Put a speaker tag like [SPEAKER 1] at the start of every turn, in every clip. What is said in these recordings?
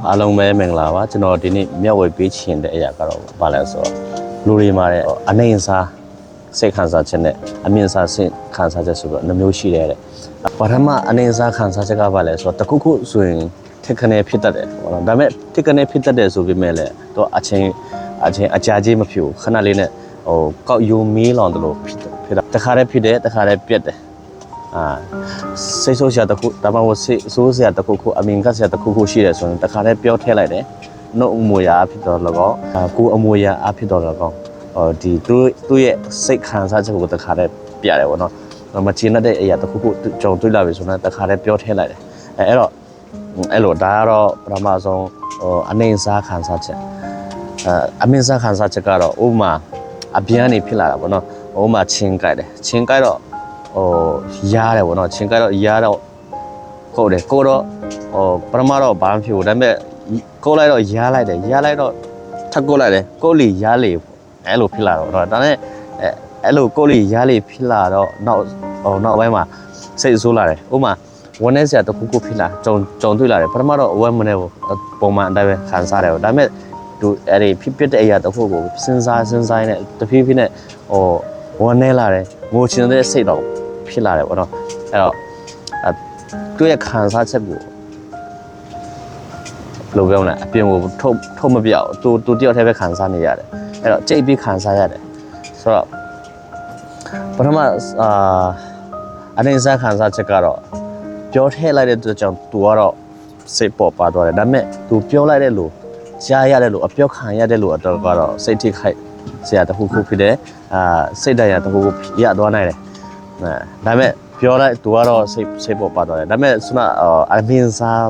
[SPEAKER 1] အားလုံးပဲမင်္ဂလာပါကျွန်တော်ဒီနေ့မျှဝေပေးချင်တဲ့အရာကတော့ဘာလဲဆိုတော့လူတွေမှာတဲ့အနေအစားစိတ်ခံစားချက်နဲ့အမြင့်စားစိတ်ခံစားချက်ဆိုတော့နှမျိုးရှိတယ်တဲ့ပထမအနေအစားခံစားချက်ကဘာလဲဆိုတော့တခုခုဆိုရင်ထက်ခနဲ့ဖြစ်တတ်တယ်ဟုတ်လားဒါပေမဲ့ထက်ခနဲ့ဖြစ်တတ်တယ်ဆိုပေမဲ့လည်းတော့အချင်းအကြာကြီးမဖြစ်ဘူးခဏလေးနဲ့ကောက်ယုံမီးလောင်တယ်လို့ဖြစ်တာတခါတည်းဖြစ်တယ်တခါတည်းပြတ်တယ်စိတ်ဆိုးစရာတခုဒါမှမဟုတ်စိတ်ဆိုးစရာတခုခုအမြင်ကစရာတခုခုရှိတယ်ဆိုရင်တခါတည်းပြောထည့်လိုက်တယ်နှုတ်အမွေရာဖြစ်တော့လည်းကောကိုအမွေရာအဖြစ်တော့လည်းကောဒီသူ့ရဲ့စိတ်ခံစားချက်ကိုတခါတည်းပြရတယ်ပေါ့နော်မချင်တဲ့အရာတခုခုကြုံတွေ့လာပြီဆိုတော့တခါတည်းပြောထည့်လိုက်တယ်အဲ့လိုဒါကတော့ပထမဆုံးအနေစားခံစားချက်အမြင်စားခံစားချက်ကတော့ဥပမာအပြင်းနေဖြစ်လာတာပေါ့နော်ဥပမာချင်းကြိုက်တယ်ချင်းကြိုက်တော့ရားတယ်ဗောနော်ချင်းကြိုက်တော့ရားတော့ကိုတယ်ကိုတော့ပထမတော့ဘာမှဖြစ်ဘူးဒါပေမဲ့ကိုလိုက်တော့ရားလိုက်တယ်ရားလိုက်တော့ထပ်ကိုလိုက်တယ်ကိုလီရားလေအဲ့လိုဖြစ်လာတော့ဒါနဲ့အဲ့လိုကိုလီရားလေဖြစ်လာတော့နောက်ပိုင်းမှာစိတ်ဆိုးလာတယ်ဥပမာဝမ်းနေစရာတခုခုဖြစ်လာကြုံတွေ့လာတယ်ပထမတော့ဝမ်းမနေဘူးပုံမှန်အတိုင်းပဲခံစားတယ်ဒါပေမဲ့သူအဲ့ဒီဖြစ်တဲ့အရာတခုကိုစဉ်းစားနေတဖြည်းဖြည်းနဲ့ဝမ်းနေလာတယ်ငိုချင်တဲ့စိတ်တော့ဖြစ်လာတယ်ပေါ့နော်အဲ့တော့သူ့ရဲ့ခံစားချက်ကိုဘယ်လိုပြောမလဲအပြင်ကိုထုတ်မပြအောင်သူတယောက်တည်းပဲခံစားနေရတယ်အဲ့တော့ကြိတ်ပြီးခံစားရတယ်ဆိုတော့ပထမအနေစားခံစားချက်ကတော့ပြောထည့်လိုက်တဲ့အတွက်ကြောင့်သူကတော့စိတ်ပေါ်ပါသွားတယ်ဒါပေမဲ့သူပြောလိုက်တဲ့လို့ကြားရတယ်လို့အပြောခံရတယ်လို့တော့ကတော့စိတ်ထိခိုက်ဆရာတခုခုဖြစ်တယ်စိတ်တရားတခုခုရသွားနိုင်တယ်ဒါပေမဲ့ပြောလိုက်သူကတော့စိတ်ပေါ်ပါသွားတယ်ဒါပေမဲ့ဆိုတော့အမြင်စား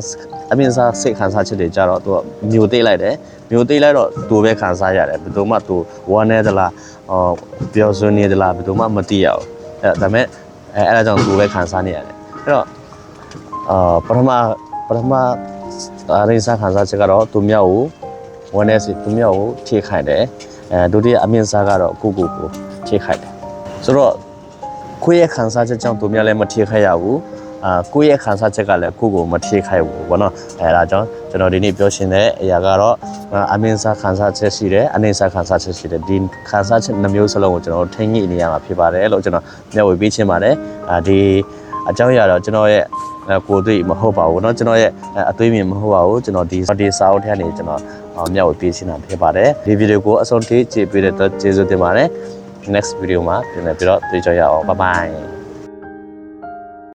[SPEAKER 1] စိတ်ခံစားချက်တွေကြတော့သူကမျိုးသိလိုက်တယ်မျိုးသိလိုက်တော့သူပဲခံစားရတယ်ဘယ်သူမှသူဝမ်းနေသလားပြောစွနေသလားဘယ်သူမှမသိရဘူးဒါပေမဲ့အဲ့ဒါကြောင့်သူပဲခံစားနေရတယ်အဲ့တော့ပထမအရင်စားခံစားချက်ကတော့သူမြောက်ကိုဝမ်းနေစီသူမြောက်ကိုထိခိုက်တယ်ဒုတိယအမြင့်စားကတော့ကိုထိခိုက်တယ်ဆိုတော့ကိုယ့်ရဲ့ခံစားချက်ကြောင့်သူများလည်းမထိခိုက်ရဘူးကိုယ့်ရဲ့ခံစားချက်ကလည်းကိုမထိခိုက်ဘူးဘောနော်အဲဒါကြောင့်ကျွန်တော်ဒီနေ့ပြောရှင်တဲ့အရာကတော့အမြင့်စားခံစားချက်ရှိတယ်အနေစားခံစားချက်ရှိတယ်ဒီခံစားချက်နှမျိုးစလုံးကိုကျွန်တော်ထိန်းညှိနေရမှာဖြစ်ပါတယ်လို့ကျွန်တော်မျှဝေပေးချင်ပါတယ်ဒီအကြောင်းအရာတော့ကျွန်တော်ရဲ့ကိုယ်တွေ့မဟုတ်ပါဘူးเนาะကျွန်တော်ရဲ့အသွေးမြင်မဟုတ်ပါဘူးကျွန်တော်ဒီစာအုပ်ထဲကနေကျွန်တော်မျှဝေပေးချင်တာဖြစ်ပါတယ်ဒီဗီဒီယိုကိုအဆုံးထိကြည့်ပေးတဲ့အတွက်ကျေးဇူးတင်ပါတယ်next video မှာပြန်လည်ပြီးတော့တွေ့ကြရအောင်bye bye